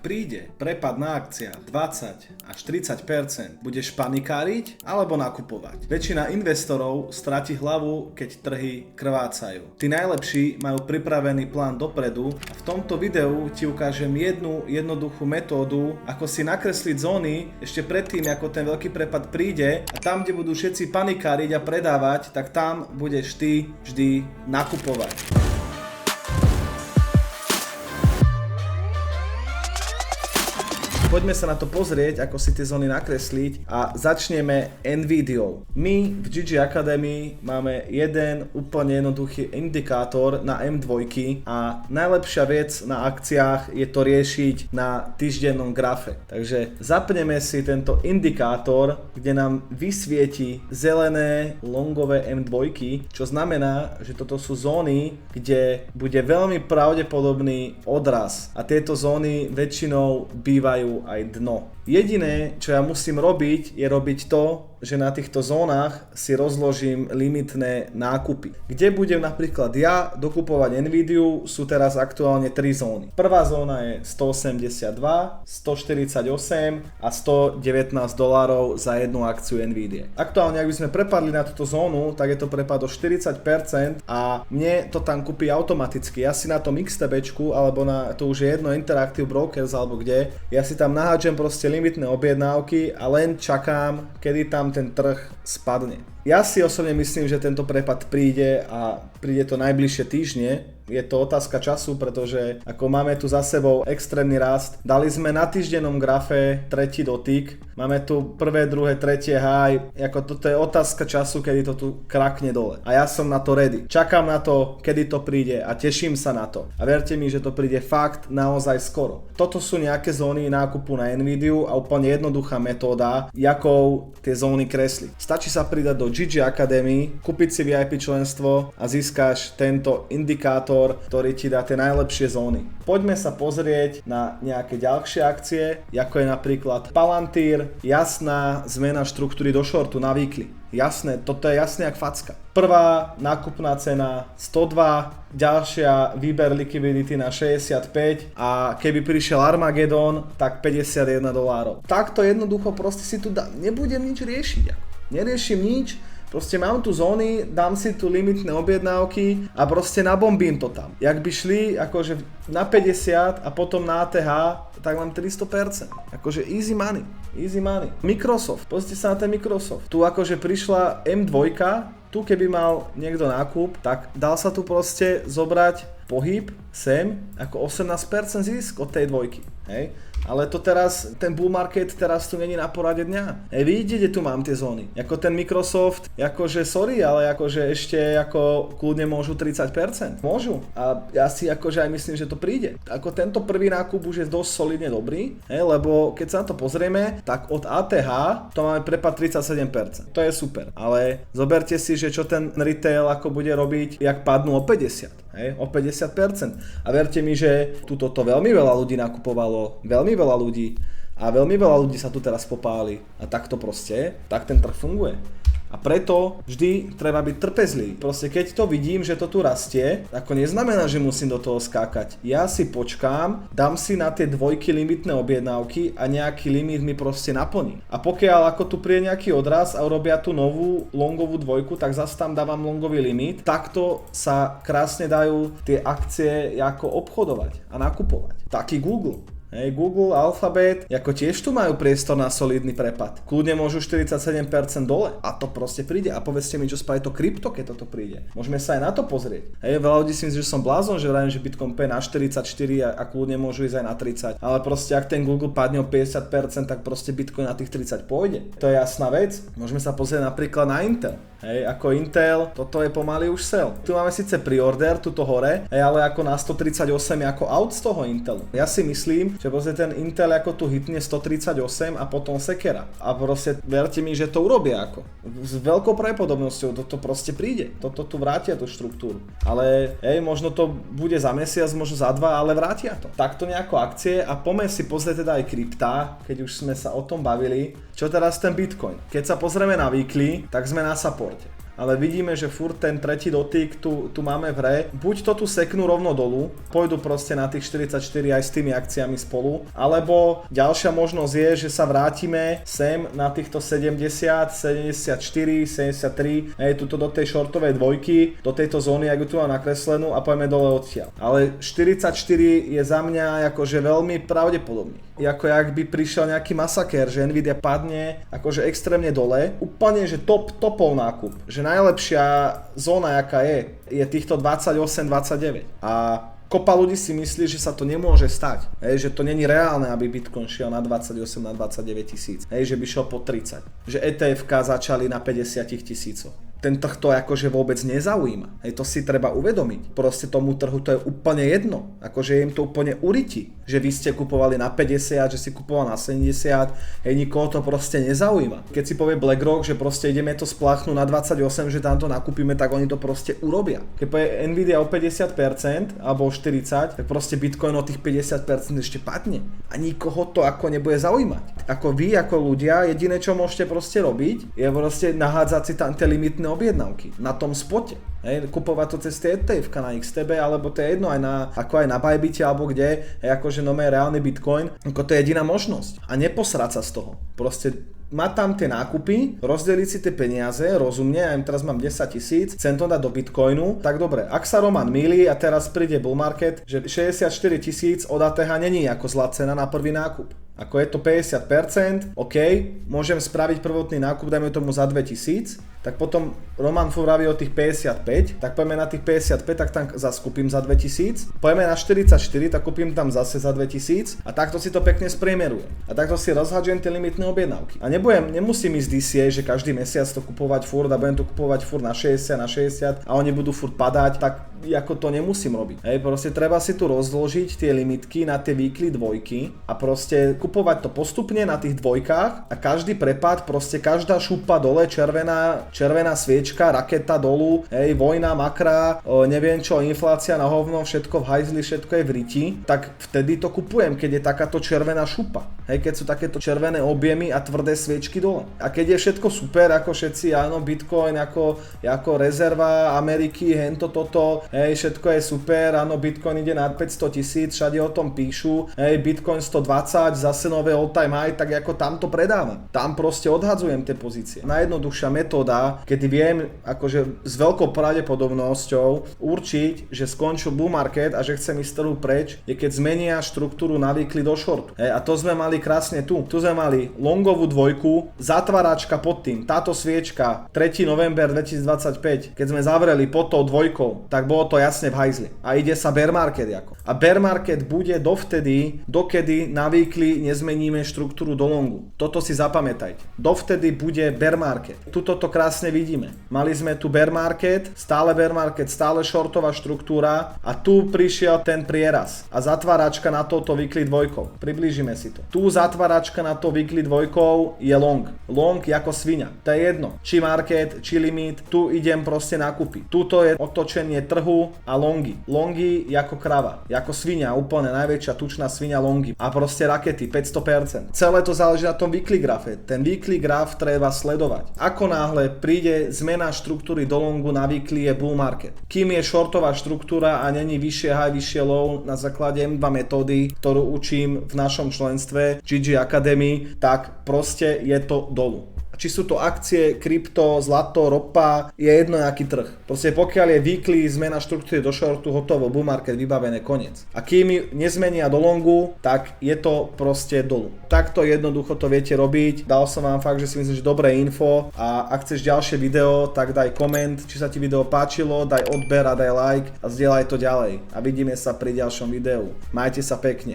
príde prepad na akciách 20 až 30%, budeš panikáriť alebo nakupovať? Väčšina investorov stratí hlavu, keď trhy krvácajú. Tí najlepší majú pripravený plán dopredu a v tomto videu ti ukážem jednu jednoduchú metódu, ako si nakresliť zóny ešte predtým, ako ten veľký prepad príde, a tam, kde budú všetci panikáriť a predávať, tak tam budeš ty vždy nakupovať. Poďme sa na to pozrieť, ako si tie zóny nakresliť, a začneme Nvidiou. My v GG Academy máme jeden úplne jednoduchý indikátor na M2 a najlepšia vec na akciách je to riešiť na týždennom grafe. Takže zapneme si tento indikátor, kde nám vysvieti zelené longové M2, čo znamená, že toto sú zóny, kde bude veľmi pravdepodobný odraz a tieto zóny väčšinou bývajú aj dno. Jediné, čo ja musím robiť, je robiť to, že na týchto zónach si rozložím limitné nákupy. Kde budem napríklad ja dokupovať Nvidiu, sú teraz aktuálne 3 zóny. Prvá zóna je 182, 148 a $119 za jednu akciu Nvidie. Aktuálne, ak by sme prepadli na túto zónu, tak je to prepad o 40% a mne to tam kúpi automaticky. Ja si na tom XTBčku, alebo na, to už je jedno, Interactive Brokers alebo kde, ja si tam nahádžem proste limitné objednávky a len čakám, kedy tam ten trh spadne. Ja si osobne myslím, že tento prepad príde a príde to najbližšie týždne. Je to otázka času, pretože ako máme tu za sebou extrémny rast, dali sme na týždennom grafe tretí dotyk, máme tu prvé, druhé, tretie high, ako toto je otázka času, kedy to tu krakne dole. A ja som na to ready. Čakám na to, kedy to príde a teším sa na to. A verte mi, že to príde fakt naozaj skoro. Toto sú nejaké zóny nákupu na Nvidiu a úplne jednoduchá metóda, jakou tie zóny kresliť. Stačí sa pridať do GG Academy, kúpiť si VIP členstvo a získaš tento indikátor, ktorý ti dá tie najlepšie zóny. Poďme sa pozrieť na nejaké ďalšie akcie, ako je napríklad Palantir, jasná zmena štruktúry do shortu na weekly. Jasné, toto je jasné jak facka. Prvá nákupná cena 102, ďalšia výber liquidity na 65 a keby prišiel Armageddon, tak $51. Takto jednoducho proste si tu nebudem nič riešiť. Neriešim nič. Proste mám tu zóny, dám si tu limitné objednávky a proste nabombím to tam. Jak by šli akože na 50 a potom na ATH, tak mám 300%. Akože easy money, easy money. Microsoft, pozrite sa na ten Microsoft. Tu akože prišla M2, tu keby mal niekto nákup, tak dal sa tu proste zobrať pohyb sem ako 18% zisk od tej dvojky. Hej? Ale to teraz, ten bull market teraz tu není na porade dňa. Vidíte, kde tu mám tie zóny. Ako ten Microsoft, akože sorry, ale akože ešte ako kľudne môžu 30%. Môžu. A ja si akože aj myslím, že to príde. Ako tento prvý nákup už je dosť solidne dobrý, lebo keď sa na to pozrieme, tak od ATH to máme prepad 37%. To je super. Ale zoberte si, že čo ten retail ako bude robiť, jak padnú o 50%. O 50%. A verte mi, že tuto to veľmi veľa ľudí nakupovalo, veľmi veľa ľudí a veľmi veľa ľudí sa tu teraz popáli. A tak to proste, tak ten trh funguje. A preto vždy treba byť trpezlivý. Proste keď to vidím, že to tu rastie, ako neznamená, že musím do toho skákať. Ja si počkám, dám si na tie dvojky limitné objednávky a nejaký limit mi proste naplní. A pokiaľ ako tu príde nejaký odraz a urobia tú novú longovú dvojku, tak zase tam dávam longový limit. Takto sa krásne dajú tie akcie ako obchodovať a nakupovať. Taký Google. Google, Alphabet, ako tiež tu majú priestor na solidný prepad. Kľudne môžu 47% dole a to proste príde. A povedzte mi, čo spraví to krypto, keď toto príde. Môžeme sa aj na to pozrieť. Veľa ľudí si myslí, že som blázon, že vravím, že Bitcoin P na 44 a kľudne môžu ísť aj na 30. Ale proste ak ten Google padne o 50%, tak proste Bitcoin na tých 30 pôjde. To je jasná vec. Môžeme sa pozrieť napríklad na Intel. Ako Intel, toto je pomaly už sell. Tu máme síce preorder, tuto hore, ale ako na 138 je ako out z toho Intelu. Ja si myslím, že proste ten Intel ako tu hitne 138 a potom sekera. A proste verte mi, že to urobia ako. S veľkou pravdepodobnosťou toto proste príde. Toto tu vrátia tú štruktúru. Ale možno to bude za mesiac, možno za 2, ale vrátia to. Takto nejako akcie a poďme si pozrieť teda aj kryptá, keď už sme sa o tom bavili. Čo teraz ten Bitcoin? Keď sa pozrieme na weekly, tak sme na supporte. ale vidíme, že furt ten tretí dotyk tu máme v hre. Buď to tu seknú rovno dolu, pôjdu proste na tých 44 aj s tými akciami spolu, alebo ďalšia možnosť je, že sa vrátime sem na týchto 70, 74, 73, tuto do tej shortovej dvojky, do tejto zóny, ako tu mám nakreslenú a poďme dole odtiaľ. Ale 44 je za mňa akože veľmi pravdepodobný. Ako jak by prišiel nejaký masakér, že Nvidia padne akože extrémne dole, úplne že topov nákup, že najlepšia zóna jaká je týchto 28-29 a kopa ľudí si myslí, že sa to nemôže stať, že to není reálne, aby Bitcoin šiel na 28, na 29 tisíc, že by šiel po 30, že ETF-ka začali na 50 tisícoch. Ten trh to akože vôbec nezaujíma. To si treba uvedomiť. Proste tomu trhu to je úplne jedno. Akože im to úplne uriti. Že vy ste kupovali na 50, že si kupoval na 70, nikoho to proste nezaujíma. Keď si povie BlackRock, že proste ideme to spláchnuť na 28, že tam to nakúpime, tak oni to proste urobia. Keď povie Nvidia o 50% alebo o 40%, tak proste Bitcoin o tých 50% ešte padne. A nikoho to ako nebude zaujímať. Ako vy, ako ľudia, jediné čo môžete proste robiť, je proste nahádzať si tam tie limitné objednávky na tom spote. Kupovať to cez tie ETF na XTB, alebo to je jedno ako aj na Bybite alebo kde, akože reálny Bitcoin, ako to je jediná možnosť. A neposrať sa z toho. Proste mať tam tie nákupy, rozdeliť si tie peniaze, rozumne, ja teraz mám 10 000, chcem to dať do Bitcoinu, tak dobre, ak sa Roman mýli a teraz príde bull market, že 64 000 od ATH není ako zlá cena na prvý nákup. Ako je to 50%, OK, môžem spraviť prvotný nákup, dajme tomu za 2000, tak potom Roman vraví o tých 55, tak poďme na tých 55, tak tam zase kúpim za 2000, poďme na 44, tak kúpim tam zase za 2000 a takto si to pekne spriemerujem. A takto si rozhadžujem tie limitné objednávky. A nemusím ísť DCA, že každý mesiac to kupovať furt a budem to kupovať furt na 60, na 60 a oni budú furt padať, tak ako to nemusím robiť. Proste treba si tu rozložiť tie limitky na tie weekly dvojky a proste kupovať to postupne na tých dvojkách a každý prepad, proste každá šupa dole, červená sviečka, raketa dolu, vojna, makra, neviem čo, inflácia na hovno, všetko v hajzli, všetko je v riti, tak vtedy to kupujem, keď je takáto červená šupa. Keď sú takéto červené objemy a tvrdé sviečky dole. A keď je všetko super, ako všetci, áno, Bitcoin ako rezerva Ameriky, hento toto, všetko je super, áno, Bitcoin ide nad 500 000, všade o tom píšu, Bitcoin 120, zase nové all time high, tak ako tam to predávam. Tam proste odhadzujem tie pozície. Najjednoduchšia metóda, kedy viem akože s veľkou pravdepodobnosťou určiť, že skončil bull market a že chcem ísť trhu preč, je keď zmenia štruktúru navykli do shortu. A to sme mali krásne tu. Tu sme mali longovú dvojku, zatváračka pod tým, táto sviečka, 3. november 2025, keď sme zavreli pod tou dvojkou, tak bolo to jasne v hajzli. A ide sa bear market ako. A bear market bude dovtedy, dokedy navykli nezmeníme štruktúru do longu. Toto si zapamätajte. Dovtedy bude bear market. Tuto to krásne vidíme. Mali sme tu bear market, stále shortová štruktúra a tu prišiel ten prieraz. A zatváračka na touto weekly dvojkou. Priblížime si to. Tu zatváračka na to weekly dvojkou je long. Long ako sviňa. To je jedno. Či market, či limit, tu idem proste nakúpiť. Tuto je otočenie trhu a longy. Longy ako krava. Ako sviňa, úplne najväčšia tučná sviňa longy. A proste rakety 500%. Celé to záleží na tom weekly grafe. Ten weekly graf treba sledovať. Ako náhle príde zmena štruktúry do longu na weekly je bull market. Kým je shortová štruktúra a není vyššie high, vyššie low na základe M2 metódy, ktorú učím v našom členstve GG Academy, tak proste je to dolu. Či sú to akcie, krypto, zlato, ropa, je jedno aký trh. Proste pokiaľ je weekly zmena štruktúry do shortu, hotovo, bull market vybavené, koniec. A kým nezmenia do longu, tak je to proste dolu. Takto jednoducho to viete robiť. Dal som vám fakt, že si myslím, že dobré info a ak chceš ďalšie video, tak daj koment, či sa ti video páčilo, daj odber a daj like a zdieľaj to ďalej. A vidíme sa pri ďalšom videu. Majte sa pekne.